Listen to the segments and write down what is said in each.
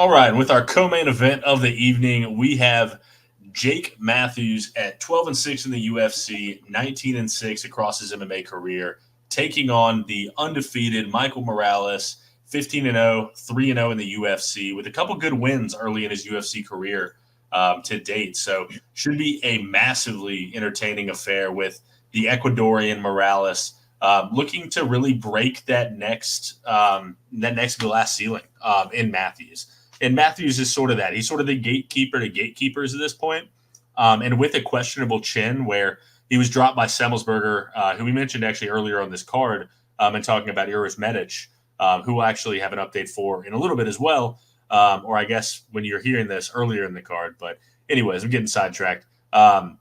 All right, and with our co-main event of the evening, we have Jake Matthews at 12-6 in the UFC, 19-6 across his MMA career, taking on the undefeated Michael Morales, 15-0, 3-0 in the UFC, with a couple good wins early in his UFC career to date. So should be a massively entertaining affair with the Ecuadorian Morales looking to really break that next glass ceiling in Matthews. And Matthews is sort of that. He's sort of the gatekeeper to gatekeepers at this point. And with a questionable chin where he was dropped by Semmelsberger, who we mentioned actually earlier on this card, and talking about Uros Medic, who we'll actually have an update for in a little bit as well. Or I guess when you're hearing this earlier in the card. But anyways, I'm getting sidetracked. But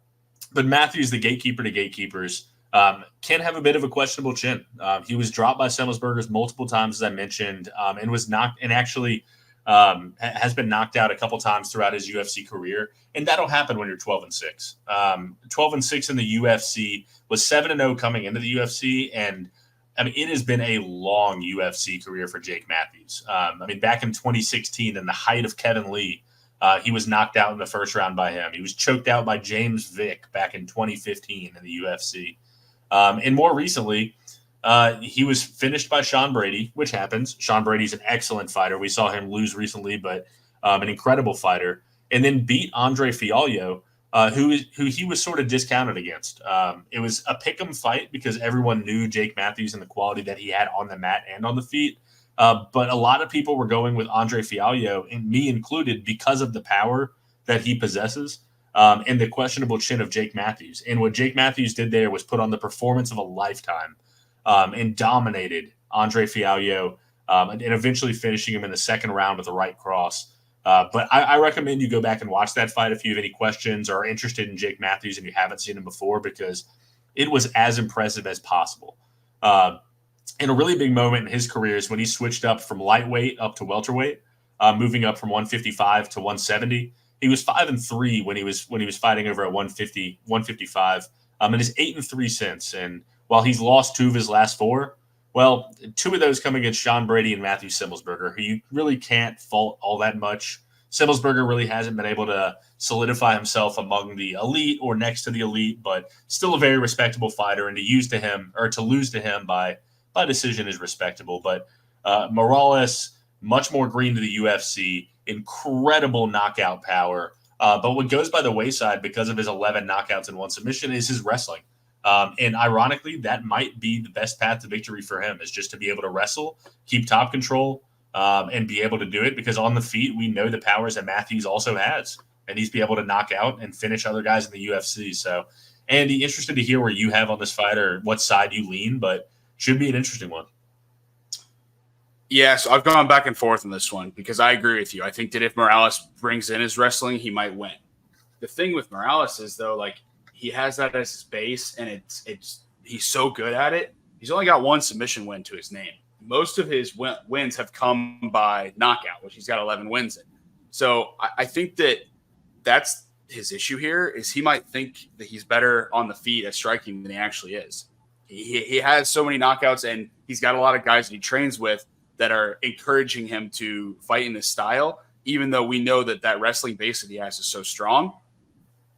Matthews, the gatekeeper to gatekeepers, can have a bit of a questionable chin. He was dropped by Semmelsbergers multiple times, as I mentioned, and was knocked and actually has been knocked out a couple times throughout his UFC career. And that'll happen when you're 12-6. 12-6 in the UFC, was 7-0 coming into the UFC. And I mean, it has been a long UFC career for Jake Matthews. I mean, back in 2016, in the height of Kevin Lee, he was knocked out in the first round by him. He was choked out by James Vick back in 2015 in the UFC. And more recently, he was finished by Sean Brady, which happens. Sean Brady's an excellent fighter. We saw him lose recently, but an incredible fighter. And then beat Andre Fialho, who he was sort of discounted against. It was a pick'em fight because everyone knew Jake Matthews and the quality that he had on the mat and on the feet. But a lot of people were going with Andre Fialho, and me included, because of the power that he possesses. And the questionable chin of Jake Matthews. And what Jake Matthews did there was put on the performance of a lifetime and dominated Andre Fialho and eventually finishing him in the second round with the right cross. But I recommend you go back and watch that fight if you have any questions or are interested in Jake Matthews and you haven't seen him before, because it was as impressive as possible. And a really big moment in his career is when he switched up from lightweight up to welterweight, moving up from 155 to 170. He was 5-3 when he was fighting over at 155, and is 8-3 since. And while he's lost 2 of his last 4, well, 2 of those come against Sean Brady and Matthew Semmelsberger, who you really can't fault all that much. Semmelsberger really hasn't been able to solidify himself among the elite or next to the elite, but still a very respectable fighter. And to lose to him by decision is respectable. But Morales, much more green to the UFC. Incredible knockout power. But what goes by the wayside because of his 11 knockouts and 1 submission is his wrestling. And ironically, that might be the best path to victory for him, is just to be able to wrestle, keep top control, and be able to do it, because on the feet, we know the powers that Matthews also has. And he's be able to knock out and finish other guys in the UFC. So, Andy, interested to hear where you have on this fight or what side you lean, but should be an interesting one. Yeah, so I've gone back and forth on this one because I agree with you. I think that if Morales brings in his wrestling, he might win. The thing with Morales is, though, like, he has that as his base, and it's he's so good at it. He's only got 1 submission win to his name. Most of his wins have come by knockout, which he's got 11 wins in. So I think that's his issue here, is he might think that he's better on the feet at striking than he actually is. He has so many knockouts, and he's got a lot of guys that he trains with that are encouraging him to fight in this style, even though we know that wrestling base that he has is so strong.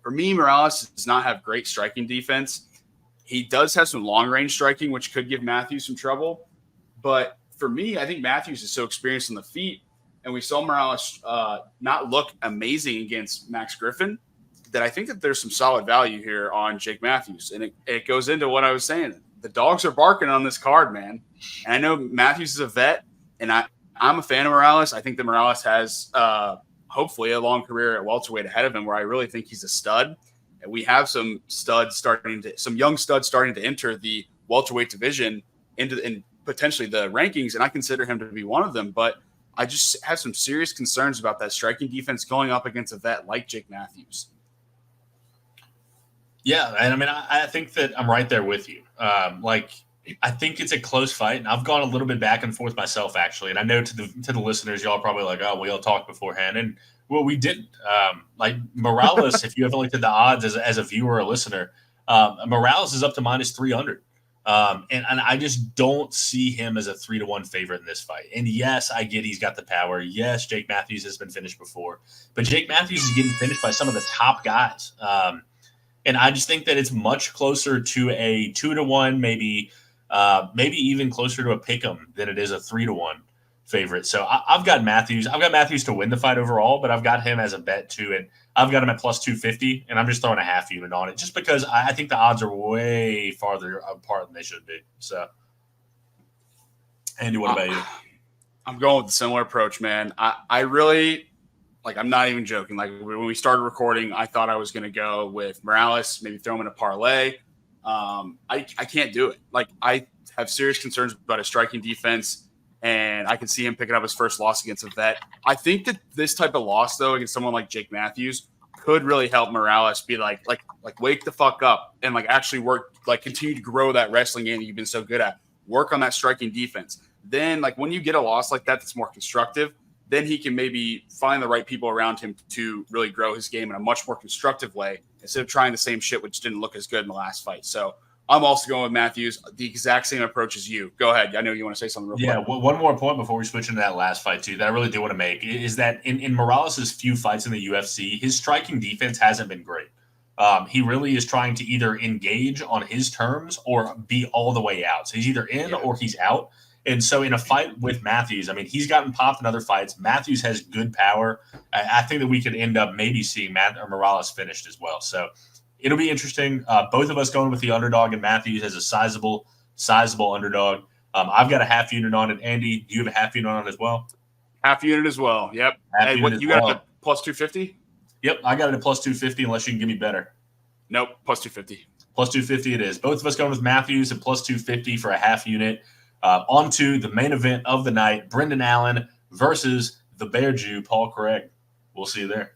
For me, Morales does not have great striking defense. He does have some long-range striking, which could give Matthews some trouble. But for me, I think Matthews is so experienced on the feet, and we saw Morales not look amazing against Max Griffin, that I think that there's some solid value here on Jake Matthews. And it goes into what I was saying. The dogs are barking on this card, man. And I know Matthews is a vet, and I'm a fan of Morales. I think that Morales has hopefully a long career at welterweight ahead of him, where I really think he's a stud. And we have some young studs starting to enter the welterweight division and potentially the rankings, and I consider him to be one of them. But I just have some serious concerns about that striking defense going up against a vet like Jake Matthews. Yeah, and I mean, I think that I'm right there with you. I think it's a close fight, and I've gone a little bit back and forth myself, actually. And I know to the listeners, y'all are probably like, "Oh, we all talked beforehand," and well, we didn't. Like Morales, if you haven't looked at the odds as a viewer or listener, Morales is up to -300. And I just don't see him as a 3-1 favorite in this fight. And yes, I get he's got the power. Yes, Jake Matthews has been finished before, but Jake Matthews is getting finished by some of the top guys. And I just think that it's much closer to a 2-1, maybe even closer to a pick'em than it is a 3-1 favorite. So I've got Matthews. I've got Matthews to win the fight overall, but I've got him as a bet too. And I've got him at plus 250, and I'm just throwing a half unit on it just because I think the odds are way farther apart than they should be. So, Andy, what about you? I'm going with a similar approach, man. I really – I'm not even joking. Like, when we started recording, I thought I was going to go with Morales, maybe throw him in a parlay. I can't do it. Like, I have serious concerns about his striking defense, and I can see him picking up his first loss against a vet. I think that this type of loss, though, against someone like Jake Matthews could really help Morales be like wake the fuck up and actually work, continue to grow that wrestling game that you've been so good at. Work on that striking defense. Then, when you get a loss like that that's more constructive, then he can maybe find the right people around him to really grow his game in a much more constructive way instead of trying the same shit, which didn't look as good in the last fight. So I'm also going with Matthews, the exact same approach as you. Go ahead. I know you want to say something real quick. Yeah, one more point before we switch into that last fight, too, that I really do want to make is that in Morales' few fights in the UFC, his striking defense hasn't been great. He really is trying to either engage on his terms or be all the way out. So he's either in or he's out. And so in a fight with Matthews, I mean, he's gotten popped in other fights. Matthews has good power. I think that we could end up maybe seeing Morales finished as well. So it'll be interesting. Both of us going with the underdog, and Matthews has a sizable underdog. I've got a half unit on it. Andy, do you have a half unit on it as well? Half unit as well. Yep. Hey, what you got at plus 250? Yep, I got it at plus 250 unless you can give me better. Nope, plus 250. Plus 250 it is. Both of us going with Matthews at plus 250 for a half unit. On to the main event of the night, Brendan Allen versus the Bear Jew, Paul Craig. We'll see you there.